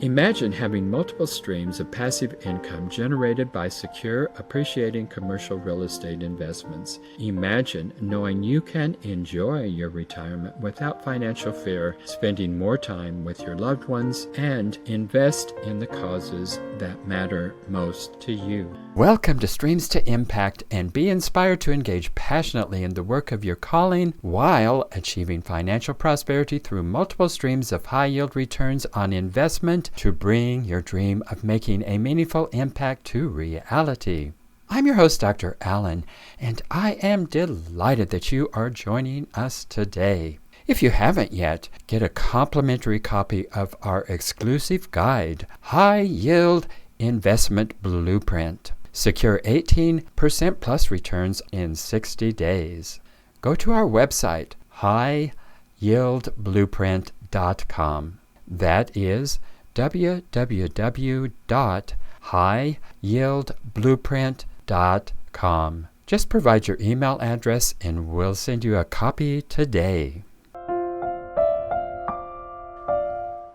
Imagine having multiple streams of passive income generated by secure, appreciating commercial real estate investments. Imagine knowing you can enjoy your retirement without financial fear, spending more time with your loved ones, and invest in the causes that matter most to you. Welcome to Streams to Impact, and be inspired to engage passionately in the work of your calling while achieving financial prosperity through multiple streams of high-yield returns on investment to bring your dream of making a meaningful impact to reality. I'm your host, Dr. Allen, and I am delighted that you are joining us today. If you haven't yet, get a complimentary copy of our exclusive guide, High Yield Investment Blueprint. Secure 18% plus returns in 60 days. Go to our website, highyieldblueprint.com. That is www.highyieldblueprint.com. Just provide your email address and we'll send you a copy today.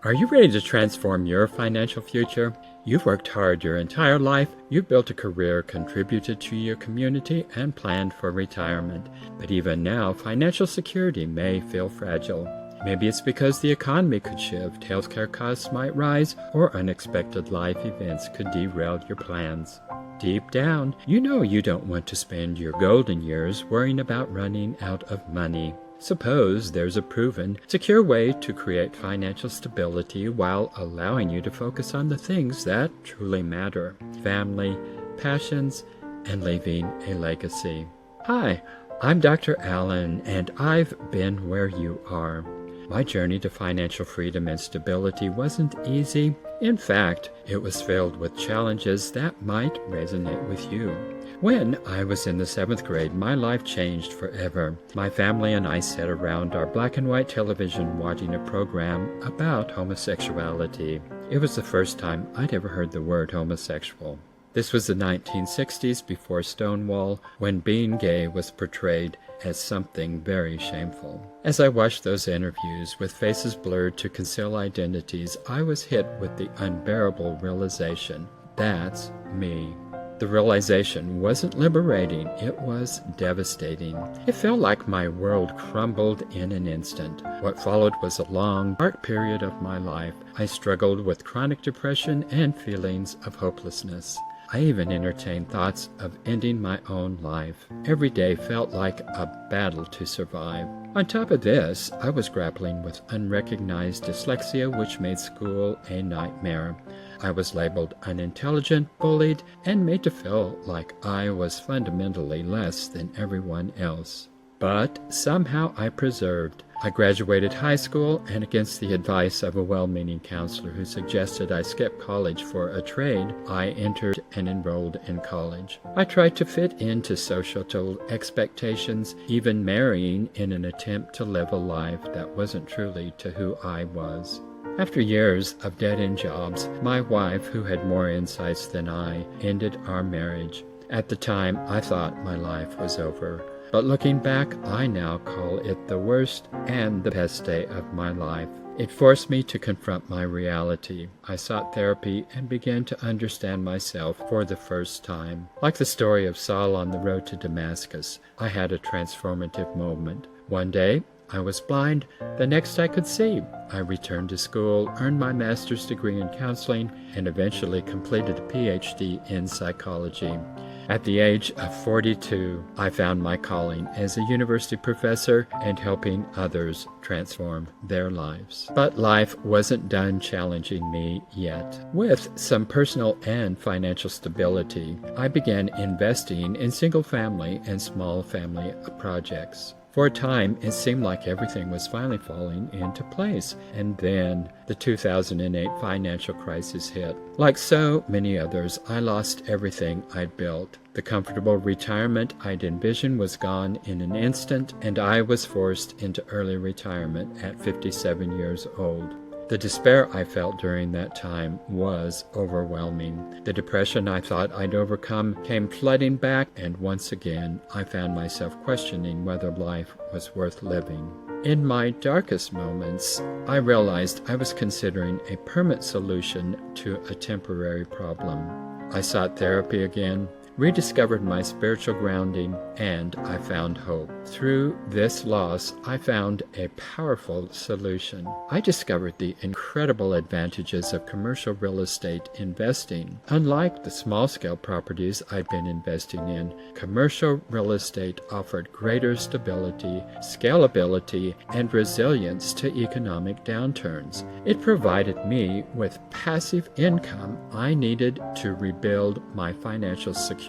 Are you ready to transform your financial future? You've worked hard your entire life, you've built a career, contributed to your community, and planned for retirement. But even now, financial security may feel fragile. Maybe it's because the economy could shift, healthcare costs might rise, or unexpected life events could derail your plans. Deep down, you know you don't want to spend your golden years worrying about running out of money. Suppose there's a proven, secure way to create financial stability while allowing you to focus on the things that truly matter: family, passions, and leaving a legacy. Hi, I'm Dr. Allen, and I've been where you are. My journey to financial freedom and stability wasn't easy. In fact, it was filled with challenges that might resonate with you. When I was in the 7th grade, my life changed forever. My family and I sat around our black and white television watching a program about homosexuality. It was the first time I'd ever heard the word homosexual. This was the 1960s, before Stonewall, when being gay was portrayed as something very shameful. As I watched those interviews with faces blurred to conceal identities, I was hit with the unbearable realization: that's me. The realization wasn't liberating, it was devastating. It felt like my world crumbled in an instant. What followed was a long, dark period of my life. I struggled with chronic depression and feelings of hopelessness. I even entertained thoughts of ending my own life. Every day felt like a battle to survive. On top of this, I was grappling with unrecognized dyslexia, which made school a nightmare. I was labeled unintelligent, bullied, and made to feel like I was fundamentally less than everyone else. But somehow I persevered. I graduated high school, and against the advice of a well-meaning counselor who suggested I skip college for a trade, I entered and enrolled in college. I tried to fit into societal expectations, even marrying in an attempt to live a life that wasn't truly to who I was. After years of dead-end jobs, my wife, who had more insights than I, ended our marriage. At the time, I thought my life was over. But looking back, I now call it the worst and the best day of my life. It forced me to confront my reality. I sought therapy and began to understand myself for the first time. Like the story of Saul on the road to Damascus, I had a transformative moment. One day, I was blind. The next I could see. I returned to school, earned my master's degree in counseling, and eventually completed a PhD in psychology. At the age of 42, I found my calling as a university professor and helping others transform their lives. But life wasn't done challenging me yet. With some personal and financial stability, I began investing in single-family and small family projects. For a time, it seemed like everything was finally falling into place, and then the 2008 financial crisis hit. Like so many others, I lost everything I'd built. The comfortable retirement I'd envisioned was gone in an instant, and I was forced into early retirement at 57 years old. The despair I felt during that time was overwhelming. The depression I thought I'd overcome came flooding back, and once again I found myself questioning whether life was worth living. In my darkest moments, I realized I was considering a permanent solution to a temporary problem. I sought therapy again, rediscovered my spiritual grounding, and I found hope. Through this loss, I found a powerful solution. I discovered the incredible advantages of commercial real estate investing. Unlike the small-scale properties I'd been investing in, commercial real estate offered greater stability, scalability, and resilience to economic downturns. It provided me with passive income I needed to rebuild my financial security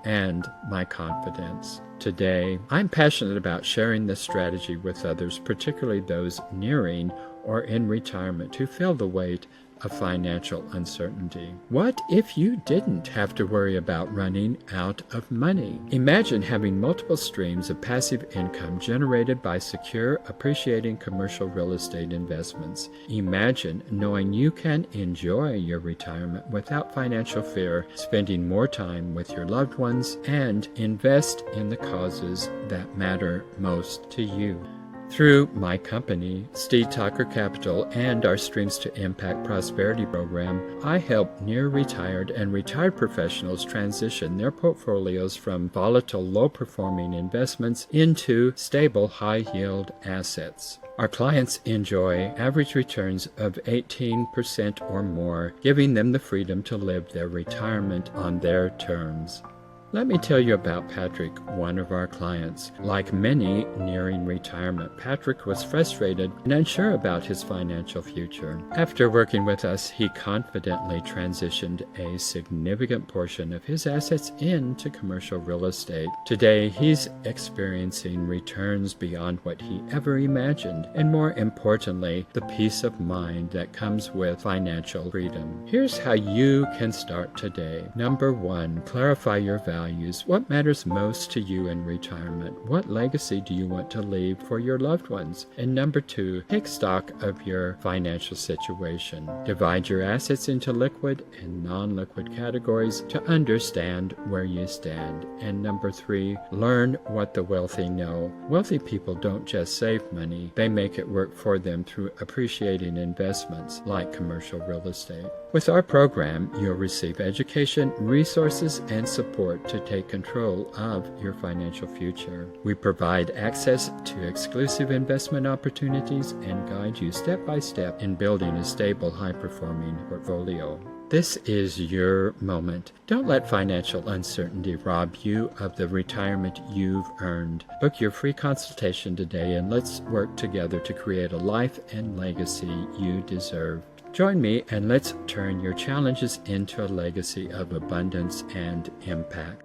and my confidence. Today, I'm passionate about sharing this strategy with others, particularly those nearing or in retirement, who feel the weight of financial uncertainty. What if you didn't have to worry about running out of money? Imagine having multiple streams of passive income generated by secure, appreciating commercial real estate investments. Imagine knowing you can enjoy your retirement without financial fear, spending more time with your loved ones, and invest in the causes that matter most to you. Through my company, Steve Tucker Capital, and our Streams to Impact Prosperity program, I help near-retired and retired professionals transition their portfolios from volatile, low-performing investments into stable, high-yield assets. Our clients enjoy average returns of 18% or more, giving them the freedom to live their retirement on their terms. Let me tell you about Patrick, one of our clients. Like many nearing retirement, Patrick was frustrated and unsure about his financial future. After working with us, he confidently transitioned a significant portion of his assets into commercial real estate. Today, he's experiencing returns beyond what he ever imagined, and more importantly, the peace of mind that comes with financial freedom. Here's how you can start today. Number 1, clarify your values. What matters most to you in retirement? What legacy do you want to leave for your loved ones? And number 2, take stock of your financial situation. Divide your assets into liquid and non-liquid categories to understand where you stand. And number 3, learn what the wealthy know. Wealthy people don't just save money, they make it work for them through appreciating investments like commercial real estate. With our program, you'll receive education, resources, and support to take control of your financial future. We provide access to exclusive investment opportunities and guide you step by step in building a stable, high-performing portfolio. This is your moment. Don't let financial uncertainty rob you of the retirement you've earned. Book your free consultation today, and let's work together to create a life and legacy you deserve. Join me and let's turn your challenges into a legacy of abundance and impact.